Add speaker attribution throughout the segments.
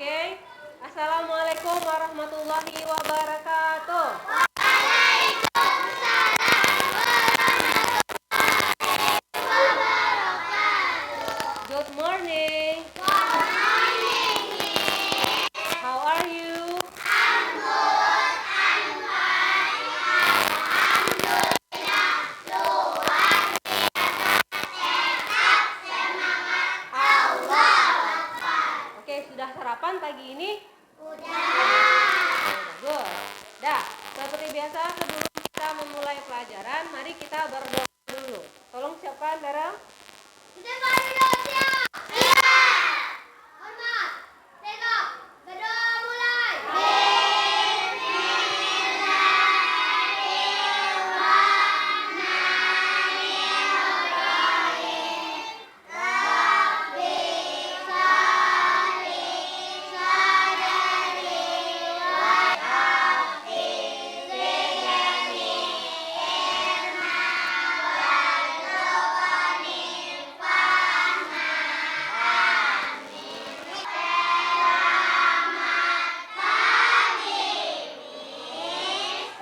Speaker 1: Oke. Assalamualaikum warahmatullahi wabarakatuh. Good morning. How are you? Oke, sudah sarapan pagi ini? Good. Dah, seperti biasa sebelum kita memulai pelajaran, mari kita berdoa dulu. Tolong siapkan bareng.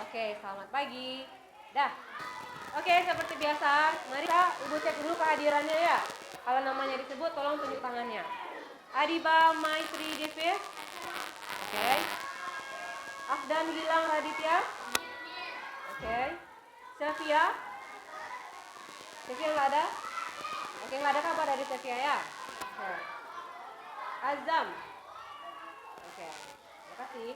Speaker 1: Oke, selamat pagi. Dah. Oke, seperti biasa, mari kita Ibu cek dulu kehadirannya ya. Kalau namanya disebut, tolong tunjuk tangannya. Adiba Maitri Devi. Oke. Afdan Gilang Raditya. Oke. Sylvia. Sylvia nggak ada? Oke, nggak ada kabar dari Sylvia ya. Oke. Azam. Oke, terima kasih.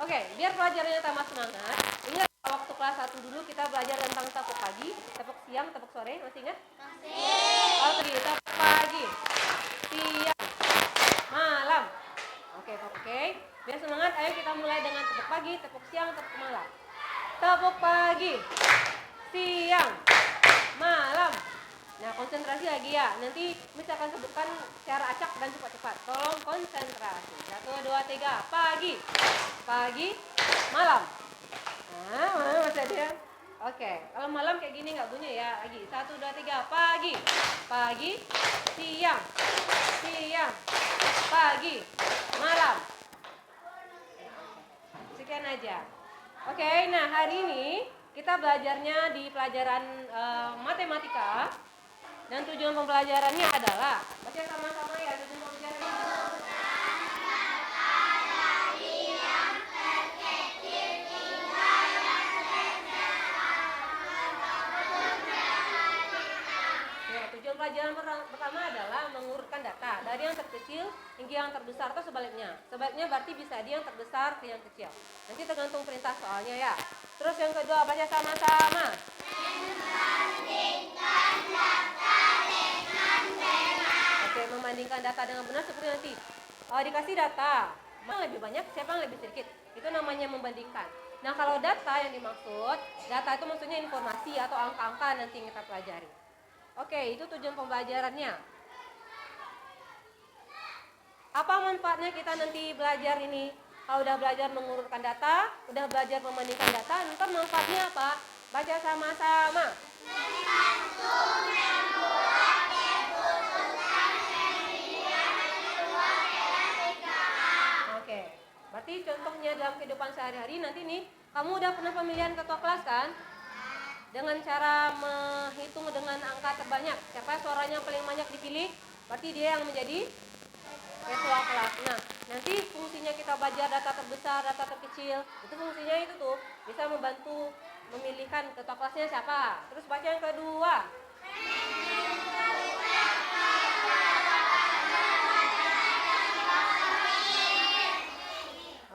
Speaker 1: Oke, biar pelajarannya tambah semangat, ingat waktu kelas 1 dulu kita belajar tentang tepuk pagi, tepuk siang, tepuk sore, masih ingat? Masih. Oke, tepuk pagi, siang, malam. Oke. Biar semangat, ayo kita mulai dengan tepuk pagi, tepuk siang, tepuk malam. Tepuk pagi, siang, malam. Nah, konsentrasi lagi ya. Nanti Miss akan sebutkan secara acak dan cepat-cepat. Tolong konsentrasi. 1, 2, 3. Pagi. Pagi, malam. Nah, mana masih ada? Oke, kalau malam kayak gini nggak bunyi ya. Lagi. 1, 2, 3. Pagi. Pagi, siang. Siang. Pagi, malam. Sekian aja. Oke, nah hari ini kita belajarnya di pelajaran matematika. Dan tujuan pembelajarannya adalah, baca sama-sama ya, tujuan pembelajarannya. Ya, tujuan pelajaran pertama adalah mengurutkan data dari yang terkecil hingga yang terbesar atau sebaliknya. Sebaliknya berarti bisa dari yang terbesar ke yang kecil. Nanti tergantung perintah soalnya ya. Terus yang kedua, baca sama-sama. Oke, membandingkan data dengan benar seperti nanti. Dikasih data, mana lebih banyak, siapa yang lebih sedikit. Itu namanya membandingkan. Nah, kalau data yang dimaksud, data itu maksudnya informasi atau angka-angka nanti yang kita pelajari. Oke, itu tujuan pembelajarannya. Apa manfaatnya kita nanti belajar ini? Kalau udah belajar mengurutkan data, udah belajar membandingkan data, ntar manfaatnya apa? Baca sama-sama. Oke, berarti contohnya dalam kehidupan sehari-hari nanti nih, kamu udah pernah pemilihan ketua kelas kan? Dengan cara menghitung dengan angka terbanyak, siapa suaranya paling banyak dipilih, berarti dia yang menjadi ketua kelas. Nah, nanti fungsinya kita belajar data terbesar, data terkecil, itu fungsinya itu tuh bisa membantu memilihkan ketua kelasnya siapa. Terus baca yang kedua.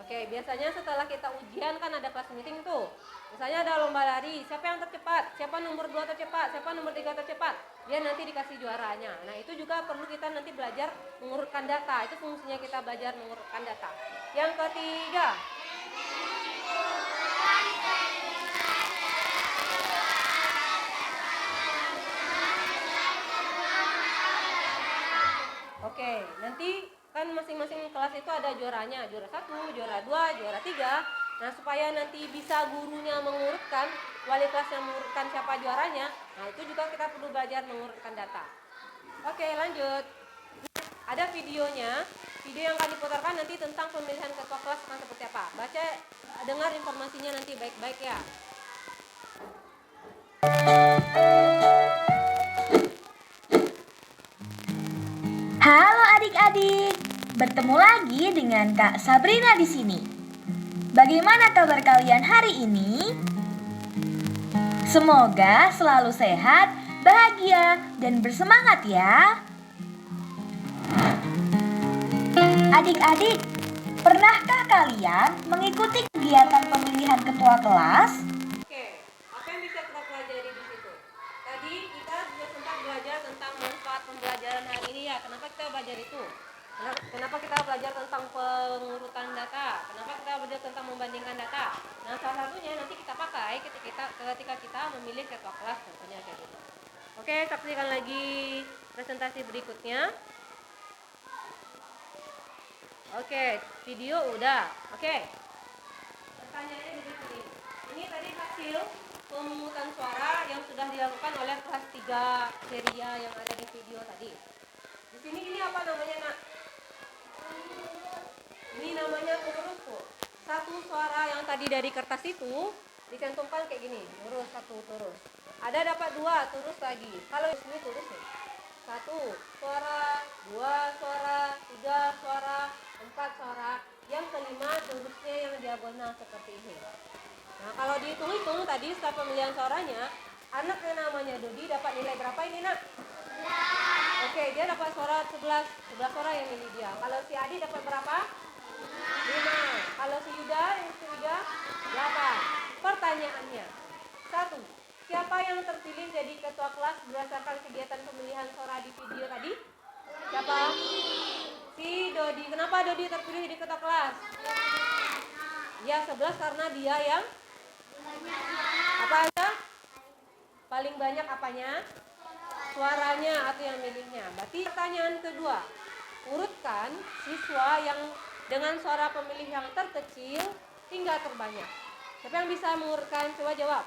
Speaker 1: Oke, biasanya setelah kita ujian kan ada kelas meeting tuh. Misalnya ada lomba lari, siapa yang tercepat, siapa nomor 2 tercepat, siapa nomor 3 tercepat, dia nanti dikasih juaranya. Nah, itu juga perlu kita nanti belajar mengurutkan data. Itu fungsinya kita belajar mengurutkan data. Yang ketiga. Oke, nanti kan masing-masing kelas itu ada juaranya, juara 1, juara 2, juara 3. Nah, supaya nanti bisa gurunya mengurutkan, wali kelas yang mengurutkan siapa juaranya, nah itu juga kita perlu belajar mengurutkan data. Oke, lanjut. ada videonya. Video yang akan diputarkan nanti tentang pemilihan ketua kelas akan seperti apa. Baca, dengar informasinya nanti baik-baik ya.
Speaker 2: Halo adik-adik, bertemu lagi dengan Kak Sabrina di sini. Bagaimana kabar kalian hari ini? Semoga selalu sehat, bahagia, dan bersemangat ya. Adik-adik, pernahkah kalian mengikuti kegiatan pemilihan ketua kelas?
Speaker 1: Oke, apa yang bisa kita pelajari di situ? Tadi kita sudah sempat belajar tentang manfaat pembelajaran hari ini ya. Kenapa kita belajar itu? Kenapa kita belajar tentang pengurutan data? Kenapa kita belajar tentang membandingkan data? Nah, salah satunya nanti kita pakai ketika kita memilih ketua kelas contohnya kayak gitu. Oke, saksikan lagi presentasi berikutnya. Oke, video udah. Oke. Pertanyaannya begini. Ini tadi hasil pemungutan suara yang sudah dilakukan oleh kelas 3 Seria yang ada di video tadi. Di sini ini apa namanya, Nak? Ini namanya urus tuh. Satu suara yang tadi dari kertas itu dicantumkan kayak gini, urus satu terus. Ada dapat dua, terus lagi. Kalau di sini terus nih. Satu suara, dua suara, tiga suara, empat suara. Yang kelima terusnya yang diagonal seperti ini. Nah, kalau dihitung-hitung tadi setelah pemilihan suaranya, anak yang namanya Dodi dapat nilai berapa ini, Nak? Oke, dia dapat suara 11 suara yang milih dia. Kalau si Adi dapat berapa? 5. Kalau si Yuda, yang ketiga 8. Pertanyaannya, 1. Siapa yang terpilih jadi ketua kelas berdasarkan kegiatan pemilihan suara di video tadi? Siapa? Si Dodi. Kenapa Dodi terpilih jadi ketua kelas? Ya, 11 karena dia yang apa aja? Paling banyak apanya? Suaranya atau yang milihnya. Berarti pertanyaan kedua, urutkan siswa yang dengan suara pemilih yang terkecil hingga terbanyak. Siapa yang bisa mengurutkan? Coba jawab.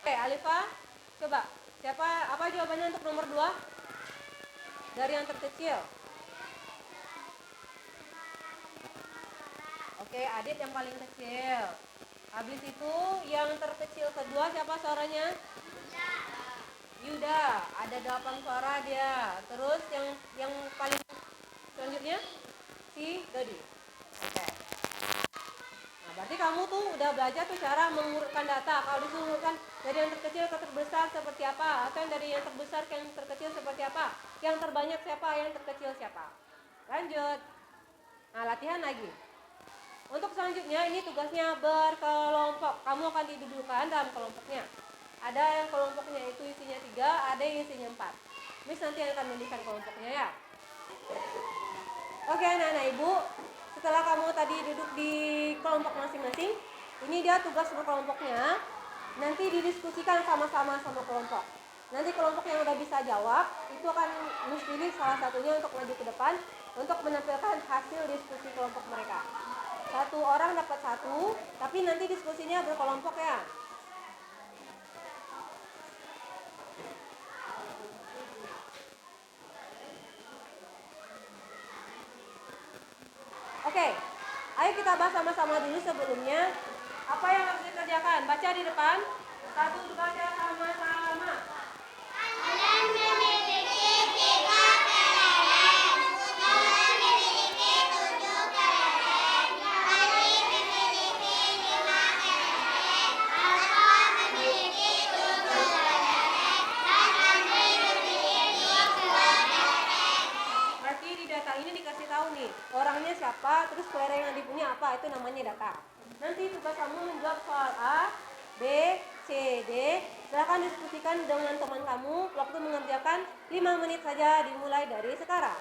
Speaker 1: Oke, Alifa, coba. Apa jawabannya untuk nomor 2? Dari yang terkecil. Oke, Adit yang paling kecil. Habis itu yang terkecil kedua siapa suaranya? Yuda. Ada 8 suara dia. Terus yang paling selanjutnya si Dodi. Oke. Nah, berarti kamu tuh udah belajar tuh cara mengurutkan data. Kalau disuruh urutkan dari yang terkecil ke terbesar seperti apa, atau yang dari yang terbesar ke yang terkecil seperti apa, yang terbanyak siapa, yang terkecil siapa. Lanjut. Nah, latihan lagi. Untuk selanjutnya ini tugasnya berkelompok. Kamu akan didudukkan dalam kelompoknya. Ada yang kelompoknya itu isinya 3, ada yang isinya 4. Miss nanti akan memilihkan kelompoknya ya. Oke, anak-anak ibu, setelah kamu tadi duduk di kelompok masing-masing, ini dia tugas berkelompoknya. Nanti didiskusikan sama-sama sama kelompok. Nanti kelompok yang udah bisa jawab, itu akan pilih salah satunya untuk maju ke depan untuk menampilkan hasil diskusi kelompok mereka. Satu orang dapat 1, tapi nanti diskusinya berkelompok ya. Oke, ayo kita bahas sama-sama dulu sebelumnya. Apa yang harus dikerjakan? Baca di depan. 1, baca sama-sama. Berarti di data ini dikasih tahu nih, orangnya siapa, terus kelereng yang dipunya apa, itu namanya data. Nanti tugas kamu menjawab soal A, B, C, D. Silahkan diskusikan dengan teman kamu. Waktu mengerjakan 5 menit saja dimulai dari sekarang.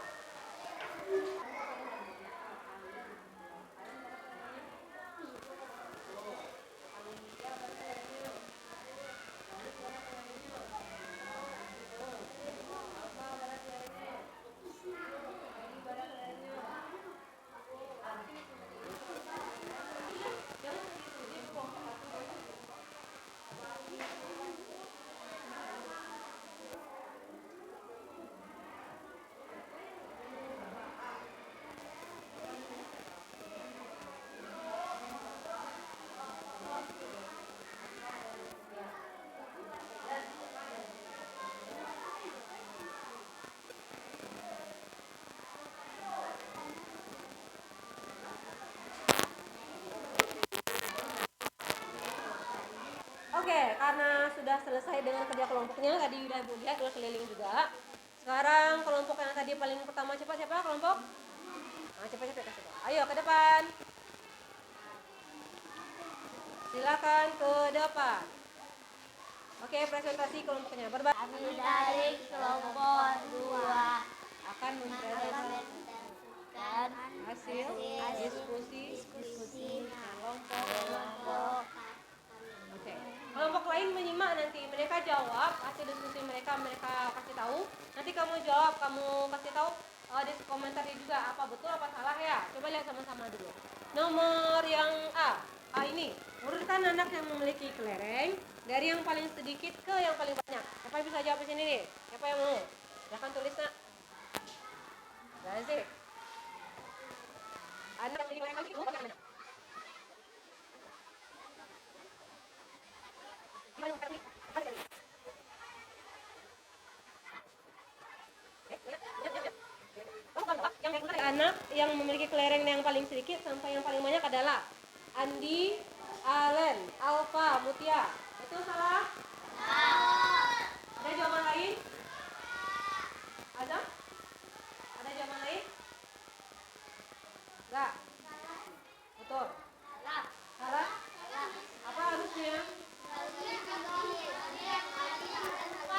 Speaker 1: Oke, karena sudah selesai dengan kerja kelompoknya, tadi udah lihat udah keliling juga. Sekarang kelompok yang tadi paling pertama cepat siapa kelompok? Nah, cepat-cepat kasih tahu. Ayo ke depan. Silakan ke depan. Oke, presentasi kelompoknya.
Speaker 3: Kami dari kelompok 2
Speaker 1: Akan mempresentasikan
Speaker 3: dan
Speaker 1: hasil diskusi kelompok. Oke. Kelompok lain menyimak nanti mereka jawab hasil diskusi mereka kasih tahu. Nanti kamu jawab, kamu kasih tahu di komentar juga apa betul apa salah ya. Coba lihat sama-sama dulu. Nomor yang A ini urutkan anak yang memiliki kelereng dari yang paling sedikit ke yang paling banyak. Siapa yang bisa jawab di sini nih? Siapa yang mau? Silahkan tulis nak. Gazi. Anak yang paling sedikit ke banyak. Anak yang memiliki kelereng yang paling sedikit sampai yang paling banyak adalah Andi, Allen, Alfa, Mutia. Itu salah? Ada jawaban lain? Ada? Ada jawaban lain? Enggak? Betul? Salah? Apa harusnya?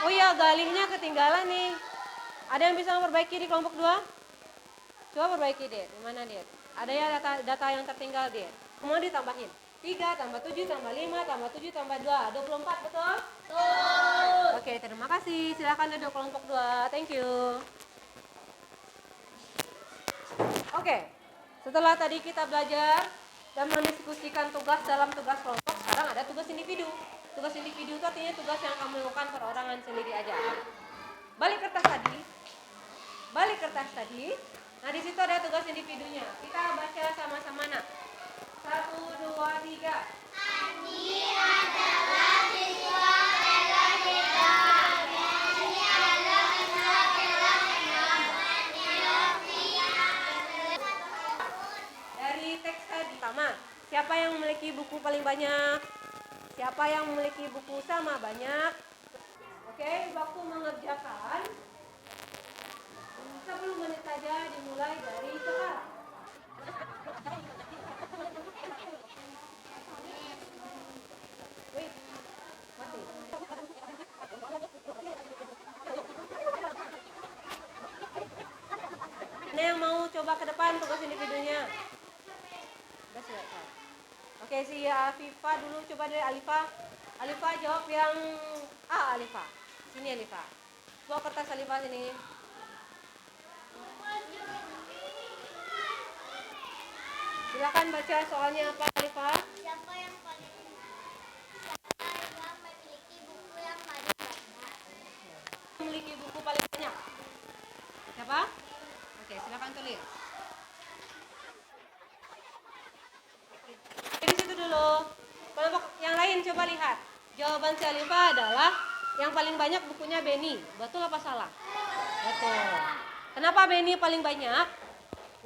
Speaker 1: Oh iya, galihnya ketinggalan nih. Ada yang bisa memperbaiki di kelompok 2? Coba perbaiki deh, di mana dia? Ada ya data yang tertinggal dia. Semua ditambahin. 3 tambah 7 tambah 5 tambah 7 tambah 2. 24, betul? Betul. Oke, terima kasih. Silakan duduk kelompok 2. Thank you. Oke. Setelah tadi kita belajar dan mendiskusikan tugas dalam tugas kelompok, sekarang ada tugas individu. Tugas individu itu artinya tugas yang kamu lakukan perorangan sendiri aja. Balik kertas tadi. Nah, di situ ada tugas individunya. Kita baca sama-sama nak. 1, 2, 3.
Speaker 3: Andi adalah siswa kelas 3. Mary adalah siswa kelas 6.
Speaker 1: Dari teks tadi pertama, siapa yang memiliki buku paling banyak? Siapa yang memiliki buku sama banyak? Oke, waktu mengerjakan 10 menit saja dimulai dari sekarang. Wih, mati. Ada yang mau coba ke depan tugas individunya? Oke, si Afifa dulu, coba dari Alifa. Alifa jawab yang A, Alifa. Sini Alifa. Bawa kertas Alifa sini. Silakan baca soalnya apa Alifa?
Speaker 3: Siapa yang memiliki buku yang paling banyak?
Speaker 1: Memiliki buku paling banyak. Siapa? Oke, silakan tulis. Di situ dulu. Kelompok yang lain coba lihat. Jawaban si Alifa adalah yang paling banyak bukunya Beni. Betul apa salah? Betul. Kenapa Beni paling banyak?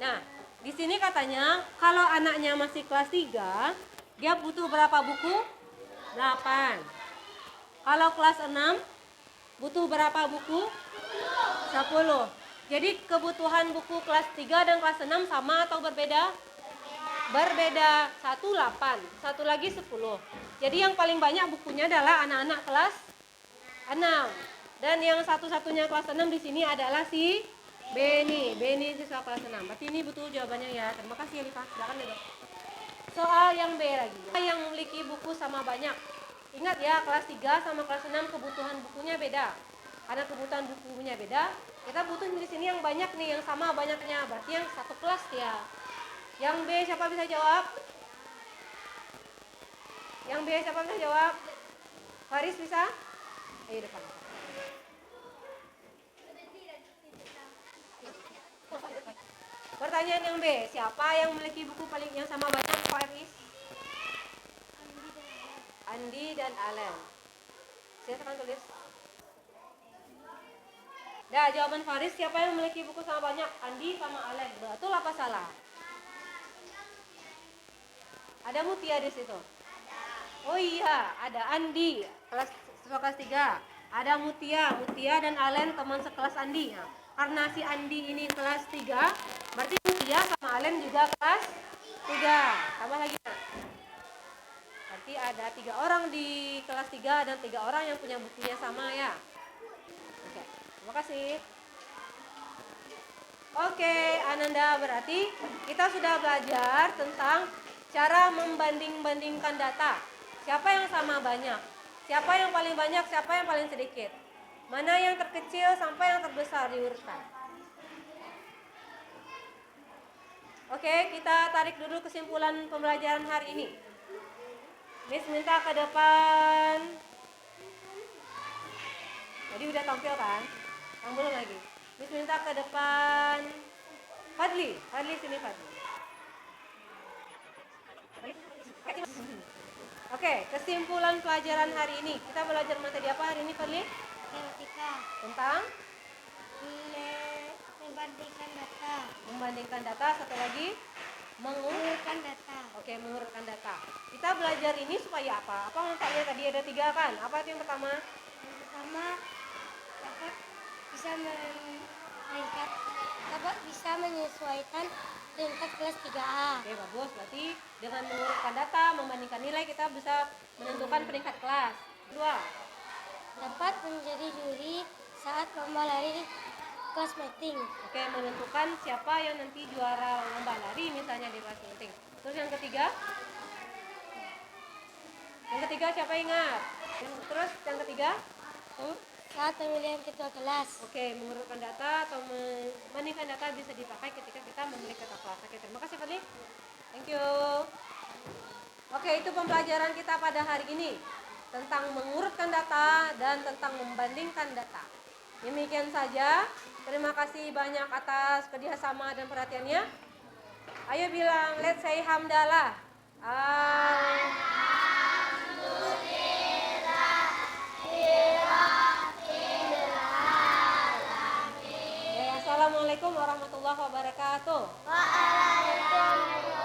Speaker 1: Nah, di sini katanya kalau anaknya masih kelas 3, dia butuh berapa buku? 8. Kalau kelas 6 butuh berapa buku? 10. Jadi kebutuhan buku kelas 3 dan kelas 6 sama atau berbeda? Berbeda. 1 8, satu lagi 10. Jadi yang paling banyak bukunya adalah anak-anak kelas 6. Dan yang satu-satunya kelas 6 di sini adalah si Beni siswa kelas 6. Berarti ini betul jawabannya ya. Terima kasih Alifa. Silakan duduk. Soal yang B lagi. Yang memiliki buku sama banyak. Ingat ya, kelas 3 sama kelas 6 kebutuhan bukunya beda. Karena kebutuhan bukunya beda, kita butuh di sini yang banyak nih, yang sama banyaknya. Berarti yang satu kelas ya. Yang B siapa bisa jawab? Yang B siapa bisa jawab? Faris bisa? Ayo depan. Pertanyaan yang B, siapa yang memiliki buku paling yang sama banyak Faris? Andi dan Allen. Silakan tulis. Nah, jawaban Faris, siapa yang memiliki buku sama banyak? Andi sama Allen. Betul apa salah? Ada Mutia di situ? Oh iya, ada Andi, siswa kelas 3. Ada Mutia dan Alen teman sekelas Andi. Nah, karena si Andi ini kelas 3, berarti Mutia sama Alen juga kelas 3. Tambah lagi. Nah. Berarti ada 3 orang di kelas 3 dan 3 orang yang punya buktinya sama ya. Oke, terima kasih. Oke, Ananda, berarti kita sudah belajar tentang cara membanding-bandingkan data. Siapa yang sama banyak? Siapa yang paling banyak? Siapa yang paling sedikit? Mana yang terkecil sampai yang terbesar diurutkan. Oke, kita tarik dulu kesimpulan pembelajaran hari ini. Miss minta ke depan. Tadi udah tampil kan? Yang belum lagi. Miss minta ke depan. Fadli sini Fadli. Oke, kesimpulan pelajaran hari ini. Kita belajar materi apa hari ini, Fadli?
Speaker 3: Matematika.
Speaker 1: Tentang
Speaker 3: Membandingkan data.
Speaker 1: membandingkan data. Satu lagi,
Speaker 3: Mengurutkan data.
Speaker 1: Oke, mengurutkan data. Kita belajar ini supaya apa? Apa manfaatnya tadi ada 3 kan? Apa itu yang pertama?
Speaker 3: Yang pertama, dapat bisa menyesuaikan peringkat kelas 3A.
Speaker 1: Oke, bagus. Berarti dengan mengurutkan data, membandingkan nilai, kita bisa menentukan peringkat kelas. Kedua,
Speaker 3: Dapat menjadi juri saat lomba lari kelas meeting.
Speaker 1: oke, menentukan siapa yang nanti juara lomba lari misalnya di kelas meeting. Terus yang ketiga? Yang ketiga siapa ingat? Terus yang ketiga?
Speaker 3: Saat pemilihan ketua kelas.
Speaker 1: Oke, mengurutkan data atau membandingkan data bisa dipakai ketika kita memilih ketua kelas. Oke, terima kasih Fadli. Thank you. Oke, itu pembelajaran kita pada hari ini tentang mengurutkan data dan tentang membandingkan data. Demikian saja. Terima kasih banyak atas kerjasama dan perhatiannya. Ayo bilang, let's say hamdalah. Assalamualaikum warahmatullahi wabarakatuh.
Speaker 3: Waalaikumsalam.